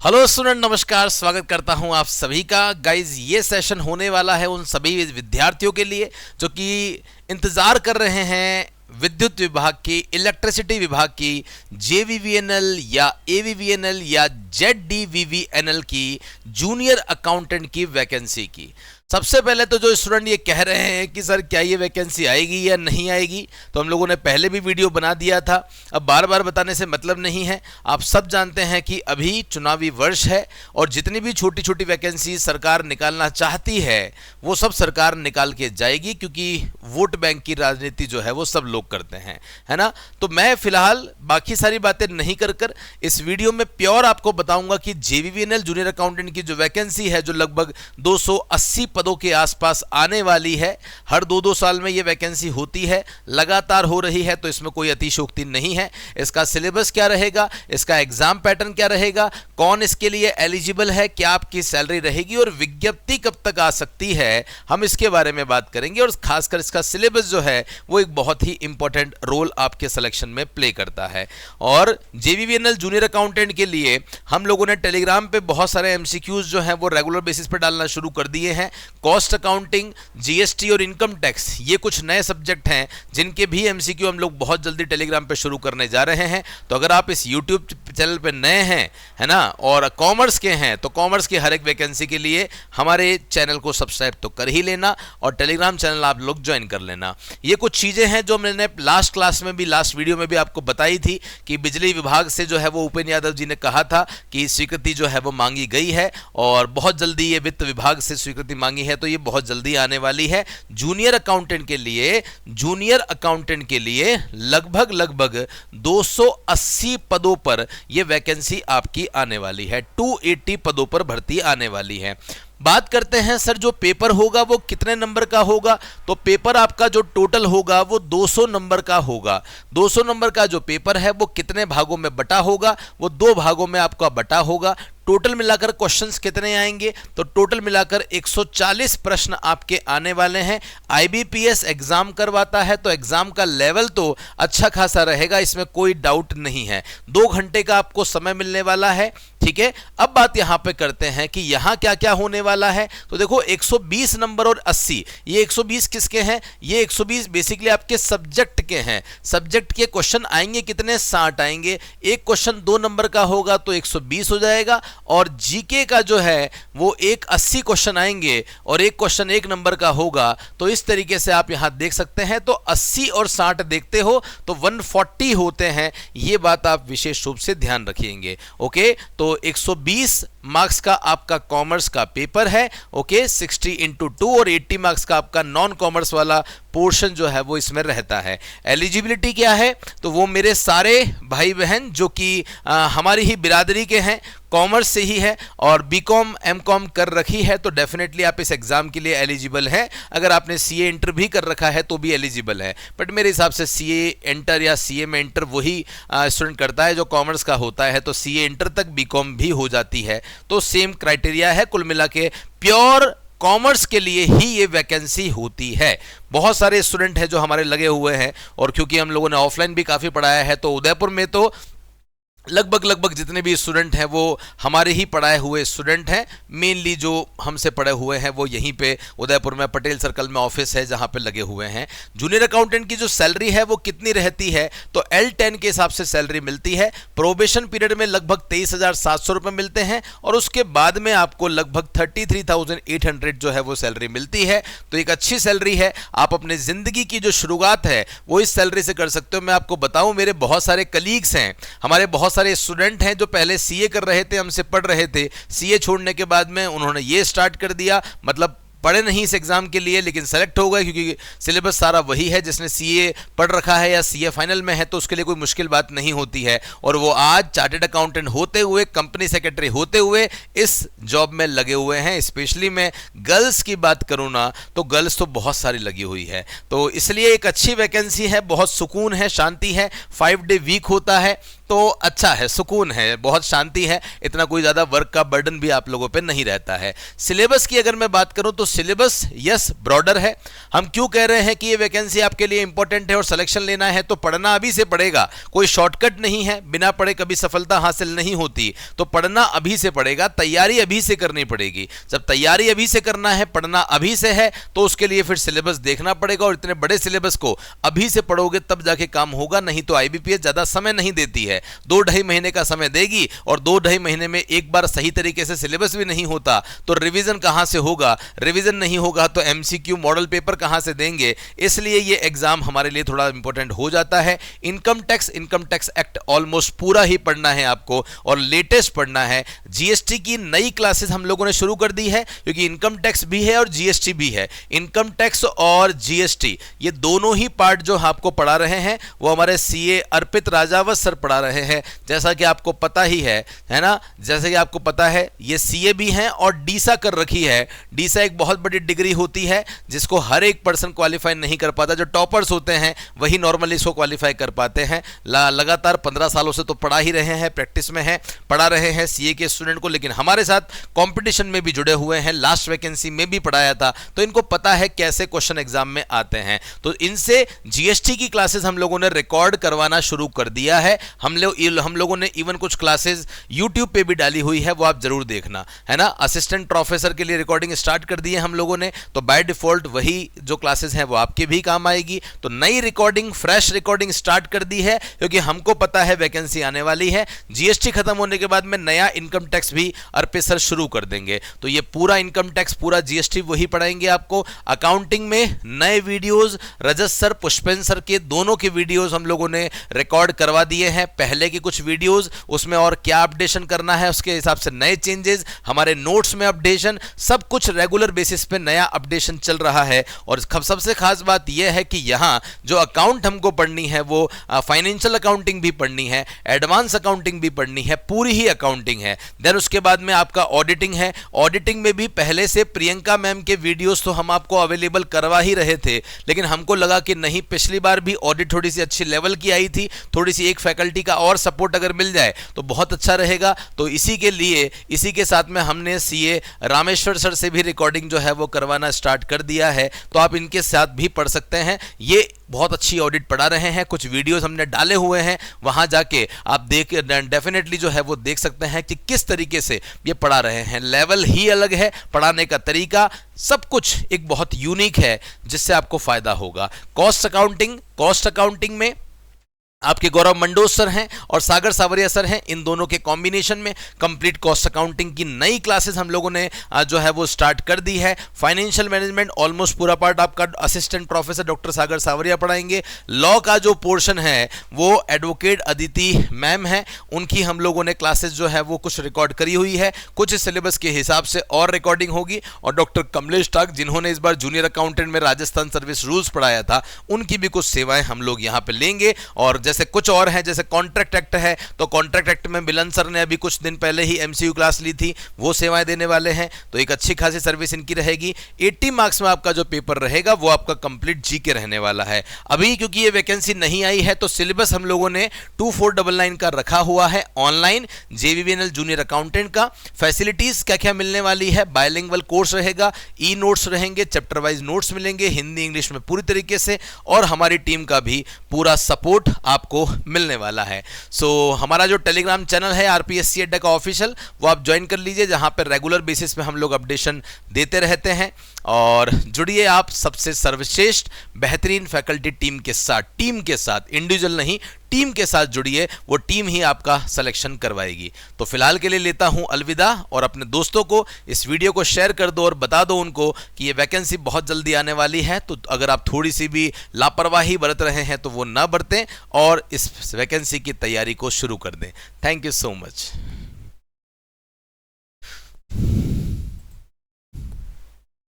Hello student, नमस्कार। स्वागत करता हूं आप सभी का। गाइज, ये सेशन होने वाला है उन सभी विद्यार्थियों के लिए जो कि इंतज़ार कर रहे हैं विद्युत विभाग की, इलेक्ट्रिसिटी विभाग की, जेवीवीएनएल या एवीवीएनएल या जेडडीवीवीएनएल की जूनियर अकाउंटेंट की वैकेंसी की। सबसे पहले तो जो स्टूडेंट ये कह रहे हैं कि सर क्या ये वैकेंसी आएगी या नहीं आएगी, तो हम लोगों ने पहले भी वीडियो बना दिया था। अब बार बार बताने से मतलब नहीं है। आप सब जानते हैं कि अभी चुनावी वर्ष है और जितनी भी छोटी छोटी वैकेंसी सरकार निकालना चाहती है वो सब सरकार निकाल के जाएगी, क्योंकि वोट बैंक की राजनीति जो है वो सब लोग करते हैं, है ना। तो मैं फिलहाल बाकी सारी बातें नहीं कर इस वीडियो में प्योर आपको बताऊंगा कि जेवीवीएनएल जूनियर अकाउंटेंट की जो वैकेंसी है, जो लगभग 280 पदों के आसपास आने वाली है। हर 2-2 साल में ये वैकेंसी होती है, लगातार हो रही है, तो इसमें कोई अतिशयोक्ति नहीं है। इसका सिलेबस क्या रहेगा, इसका एग्जाम पैटर्न क्या रहेगा, कौन इसके लिए एलिजिबल है, क्या आपकी सैलरी रहेगी और विज्ञप्ति कब तक आ सकती है, हम इसके बारे में बात करेंगे। और खासकर इसका सिलेबस जो है वो एक बहुत ही इंपॉर्टेंट रोल आपके सिलेक्शन में प्ले करता है। और जेवीवीएनएल जूनियर अकाउंटेंट के लिए हम लोगों ने टेलीग्राम पे बहुत सारे एमसीक्यूज जो हैं वो रेगुलर बेसिस पे डालना शुरू कर दिए हैं। कॉस्ट अकाउंटिंग, जीएसटी और इनकम टैक्स, ये कुछ नए सब्जेक्ट हैं जिनके भी एमसीक्यू हम लोग बहुत जल्दी टेलीग्राम पे शुरू करने जा रहे हैं। तो अगर आप इस यूट्यूब चैनल पे नए हैं, है ना, और कॉमर्स के हैं, तो कॉमर्स की हर एक वैकेंसी के लिए हमारे चैनल को सब्सक्राइब तो कर ही लेना और टेलीग्राम चैनल आप लोग ज्वाइन कर लेना। ये कुछ चीज़ें हैं जो मैंने लास्ट क्लास में भी, लास्ट वीडियो में भी आपको बताई थी कि बिजली विभाग से जो है वो उपेंद्र यादव जी ने कहा था कि स्वीकृति जो है वो मांगी गई है और बहुत जल्दी ये वित्त विभाग से स्वीकृति मांगी है, तो ये बहुत जल्दी आने वाली है। जूनियर अकाउंटेंट के लिए लगभग 280 पदों पर यह वैकेंसी आपकी आने वाली है। 280 पदों पर भर्ती आने वाली है। बात करते हैं सर जो पेपर होगा वो कितने नंबर का होगा, तो पेपर आपका जो टोटल होगा वो 200 नंबर का होगा। 200 नंबर का जो पेपर है वो कितने भागों में बटा होगा, वो 2 भागों में आपका बटा होगा। टोटल मिलाकर क्वेश्चंस कितने आएंगे, तो टोटल मिलाकर 140 प्रश्न आपके आने वाले हैं। आईबीपीएस एग्जाम करवाता है तो एग्जाम का लेवल तो अच्छा खासा रहेगा, इसमें कोई डाउट नहीं है। 2 घंटे का आपको समय मिलने वाला है, ठीक है। अब बात यहां पे करते हैं कि यहां क्या क्या होने वाला है। तो देखो 120 नंबर और 80, ये 120 किसके हैं, ये 120 बेसिकली आपके सब्जेक्ट के हैं। सब्जेक्ट के क्वेश्चन आएंगे कितने, 60 आएंगे। एक क्वेश्चन 2 नंबर का होगा तो 120 हो जाएगा। और जीके का जो है वो 80 क्वेश्चन आएंगे और एक क्वेश्चन 1 नंबर का होगा। तो इस तरीके से आप यहां देख सकते हैं। तो 80 और 60 देखते हो तो 140 होते हैं, ये बात आप विशेष रूप से ध्यान रखेंगे। ओके, तो 120 मार्क्स का आपका कॉमर्स का पेपर है। ओके, 60 × 2 और 80 मार्क्स का आपका नॉन कॉमर्स वाला पोर्शन जो है वो इसमें रहता है। एलिजिबिलिटी क्या है, तो वो मेरे सारे भाई बहन जो कि हमारी ही बिरादरी के हैं, कॉमर्स से ही है और बीकॉम एमकॉम कर रखी है, तो डेफिनेटली आप इस एग्जाम के लिए एलिजिबल हैं। अगर आपने सीए इंटर भी कर रखा है तो भी एलिजिबल है, बट मेरे हिसाब से सीए इंटर या सीए में इंटर वही स्टूडेंट करता है जो कॉमर्स का होता है, तो सीए इंटर तक बीकॉम भी हो जाती है, तो सेम क्राइटेरिया है। कुल मिला के प्योर कॉमर्स के लिए ही ये वैकेंसी होती है। बहुत सारे स्टूडेंट हैं जो हमारे लगे हुए हैं, और क्योंकि हम लोगों ने ऑफलाइन भी काफ़ी पढ़ाया है, तो उदयपुर में तो लगभग जितने भी स्टूडेंट हैं वो हमारे ही पढ़ाए हुए स्टूडेंट हैं। मेनली जो हमसे पढ़े हुए हैं वो यहीं पे उदयपुर में पटेल सर्कल में ऑफिस है जहां पे लगे हुए हैं। जूनियर अकाउंटेंट की जो सैलरी है वो कितनी रहती है, तो L10 के हिसाब से सैलरी मिलती है। प्रोबेशन पीरियड में लगभग 23,700 रुपये मिलते हैं और उसके बाद में आपको लगभग 33,800 जो है वो सैलरी मिलती है। तो एक अच्छी सैलरी है। आप अपने ज़िंदगी की जो शुरुआत है वो इस सैलरी से कर सकते हो। मैं आपको बताऊँ, मेरे बहुत सारे कलीग्स हैं, हमारे बहुत सारे स्टूडेंट हैं जो पहले सीए कर रहे थे, हमसे पढ़ रहे थे। सीए छोड़ने के बाद में उन्होंने ये स्टार्ट कर दिया, मतलब पढ़े नहीं इस एग्जाम के लिए लेकिन सेलेक्ट हो गए, क्योंकि सिलेबस सारा वही है। जिसने सीए पढ़ रखा है या सीए फाइनल में है तो उसके लिए कोई मुश्किल बात नहीं होती है, और वो आज चार्टर्ड अकाउंटेंट होते हुए, कंपनी सेक्रेटरी होते हुए इस जॉब में लगे हुए हैं। स्पेशली मैं गर्ल्स की बात करूँ ना, तो गर्ल्स तो बहुत सारी लगी हुई है, तो इसलिए एक अच्छी वैकेंसी है। बहुत सुकून है, शांति है। 5 डे वीक होता है, तो अच्छा है, सुकून है, बहुत शांति है। इतना कोई ज़्यादा वर्क का बर्डन भी आप लोगों पे नहीं रहता है। सिलेबस की अगर मैं बात करूं तो सिलेबस यस ब्रॉडर है। हम क्यों कह रहे हैं कि ये वैकेंसी आपके लिए इंपॉर्टेंट है और सिलेक्शन लेना है तो पढ़ना अभी से पड़ेगा, कोई शॉर्टकट नहीं है, बिना पढ़े कभी सफलता हासिल नहीं होती, तो पढ़ना अभी से पड़ेगा, तैयारी अभी से करनी पड़ेगी। जब तैयारी अभी से करना है, पढ़ना अभी से है, तो उसके लिए फिर सिलेबस देखना पड़ेगा और इतने बड़े सिलेबस को अभी से पढ़ोगे तब जाके काम होगा, नहीं तो आईबीपीएस ज्यादा समय नहीं देती है, 2-2.5 महीने का समय देगी और 2-2.5 महीने में एक बार सही तरीके से सिलेबस भी नहीं होता तो रिवीजन कहां से होगा, रिवीजन नहीं होगा तो एमसीक्यू मॉडल पेपर कहां से देंगे। इसलिए ये एग्जाम हमारे लिए थोड़ा इंपॉर्टेंट हो जाता है। इनकम टैक्स एक्ट ऑलमोस्ट पूरा ही पढ़ना है आपको और लेटेस्ट पढ़ना है। जीएसटी की नई क्लासेस हम लोगों ने शुरू कर दी है क्योंकि इनकम टैक्स भी है और जीएसटी भी है। इनकम टैक्स और जीएसटी ये दोनों ही पार्ट जो आपको पढ़ा रहे हैं वो हमारे सीए अर्पित राजावत सर पढ़ा रहे हैं। जैसा कि आपको पता ही है ना, जैसे कि आपको पता है ये सीए भी हैं और डीसा कर रखी है। डीसा एक बहुत बड़ी डिग्री होती है जिसको हर एक पर्सन क्वालिफाई नहीं कर पाता, जो टॉपर्स होते हैं वही नॉर्मली इसको क्वालिफाई कर पाते हैं। लगातार 15 सालों से तो पढ़ा ही रहे हैं, प्रैक्टिस में है, पढ़ा रहे हैं सीए के स्टूडेंट को, लेकिन हमारे साथ कंपटीशन में भी जुड़े हुए हैं, लास्ट वैकेंसी में भी पढ़ाया था, तो इनको पता है कैसे क्वेश्चन एग्जाम में आते हैं। तो इनसे जीएसटी की क्लासेस हम लोगों ने रिकॉर्ड करवाना शुरू कर दिया है। हम लोगों ने इवन कुछ क्लासेस यूट्यूब पे भी डाली हुई है, वो आप जरूर देखना, है ना। असिस्टेंट प्रोफेसर के लिए रिकॉर्डिंग स्टार्ट कर दी है हम लोगों ने, तो बाय डिफॉल्ट वही जो क्लासेस हैं वो आपके भी काम आएगी। तो नई रिकॉर्डिंग, फ्रेश रिकॉर्डिंग स्टार्ट कर दी है क्योंकि हमको पता है वैकेंसी आने वाली है। जीएसटी खत्म होने के बाद में नया इनकम टैक्स भी अर्पित सर शुरू कर देंगे, तो ये पूरा इनकम टैक्स, पूरा जीएसटी वही पढ़ाएंगे आपको। अकाउंटिंग में नए वीडियोस रजत सर, पुष्पेंद्र सर के दोनों के वीडियोस हम लोगों ने रिकॉर्ड करवा दिए हैं। पहले के कुछ वीडियोस, उसमें और क्या अपडेशन करना है उसके हिसाब से नए चेंजेस, हमारे नोट्स में अपडेशन, सब कुछ रेगुलर बेसिस पे नया अपडेशन चल रहा है। और सबसे खास बात यह है कि यहाँ जो अकाउंट हमको पढ़नी है वो फाइनेंशियल अकाउंटिंग भी पढ़नी है, एडवांस अकाउंटिंग भी पढ़नी है, पूरी ही अकाउंटिंग है। देन उसके बाद में आपका ऑडिटिंग है। ऑडिटिंग में भी पहले से प्रियंका मैम के वीडियोस तो हम आपको अवेलेबल करवा ही रहे थे, लेकिन हमको लगा कि नहीं, पिछली बार भी ऑडिट थोड़ी सी अच्छी लेवल की आई थी, थोड़ी सी एक फैकल्टी का और सपोर्ट अगर मिल जाए तो बहुत अच्छा रहेगा। तो इसी के लिए, इसी के साथ में हमने सीए रामेश्वर सर से भी रिकॉर्डिंग जो है वो करवाना स्टार्ट कर दिया है, तो आप इनके साथ भी पढ़ सकते हैं। ये बहुत अच्छी ऑडिट पढ़ा रहे हैं, कुछ वीडियोस हमने डाले हुए हैं, वहां जाके आप देख डेफिनेटली जो है वो देख सकते हैं कि किस तरीके से ये पढ़ा रहे हैं। लेवल ही अलग है, पढ़ाने का तरीका सब कुछ एक बहुत यूनिक है जिससे आपको फायदा होगा। कॉस्ट अकाउंटिंग में आपके गौरव मंडोज सर हैं और सागर सावरिया सर हैं, इन दोनों के कॉम्बिनेशन में कंप्लीट कॉस्ट अकाउंटिंग की नई क्लासेस हम लोगों ने जो है वो स्टार्ट कर दी है। फाइनेंशियल मैनेजमेंट ऑलमोस्ट पूरा पार्ट आपका असिस्टेंट प्रोफेसर डॉक्टर सागर सावरिया पढ़ाएंगे। लॉ का जो पोर्शन है वो एडवोकेट अदिति मैम है, उनकी हम लोगों ने क्लासेस जो है वो कुछ रिकॉर्ड करी हुई है, कुछ सिलेबस के हिसाब से और रिकॉर्डिंग होगी। और डॉक्टर कमलेश टाक, जिन्होंने इस बार जूनियर अकाउंटेंट में राजस्थान सर्विस रूल्स पढ़ाया था, उनकी भी कुछ सेवाएं हम लोग यहाँ पे लेंगे। और जैसे कुछ और हैं, जैसे कॉन्ट्रैक्ट एक्ट है, तो कॉन्ट्रैक्ट एक्ट में मिलन सर ने अभी कुछ दिन पहले ही एमसीयू क्लास ली थी, वो सेवाएं देने वाले हैं, तो एक अच्छी खासी सर्विस इनकी रहेगी। 80 मार्क्स में आपका जो पेपर रहेगा वो आपका कंप्लीट जीके रहने वाला है। अभी क्योंकि ये वैकेंसी नहीं आई है तो सिलेबस हम लोगों ने 2499 का रखा हुआ है ऑनलाइन, जेवीवीएनएल जूनियर अकाउंटेंट का। फैसिलिटीज क्या क्या मिलने वाली है, बायलिंगुअल कोर्स रहेगा, ई नोट्स रहेंगे, चैप्टर वाइज नोट्स मिलेंगे हिंदी इंग्लिश में पूरी तरीके से, और हमारी टीम का भी पूरा सपोर्ट आपको मिलने वाला है। सो हमारा जो टेलीग्राम चैनल है आरपीएससी अड्डा का ऑफिशियल, वो आप ज्वाइन कर लीजिए, जहां पर रेगुलर बेसिस पे हम लोग अपडेशन देते रहते हैं। और जुड़िए आप सबसे सर्वश्रेष्ठ बेहतरीन फैकल्टी टीम के साथ, इंडिविजुअल नहीं, टीम के साथ जुड़िए, वो टीम ही आपका सिलेक्शन करवाएगी। तो फिलहाल के लिए लेता हूं अलविदा, और अपने दोस्तों को इस वीडियो को शेयर कर दो और बता दो उनको कि ये वैकेंसी बहुत जल्दी आने वाली है। तो अगर आप थोड़ी सी भी लापरवाही बरत रहे हैं तो वो ना बरतें और इस वैकेंसी की तैयारी को शुरू कर दें। Thank you so much.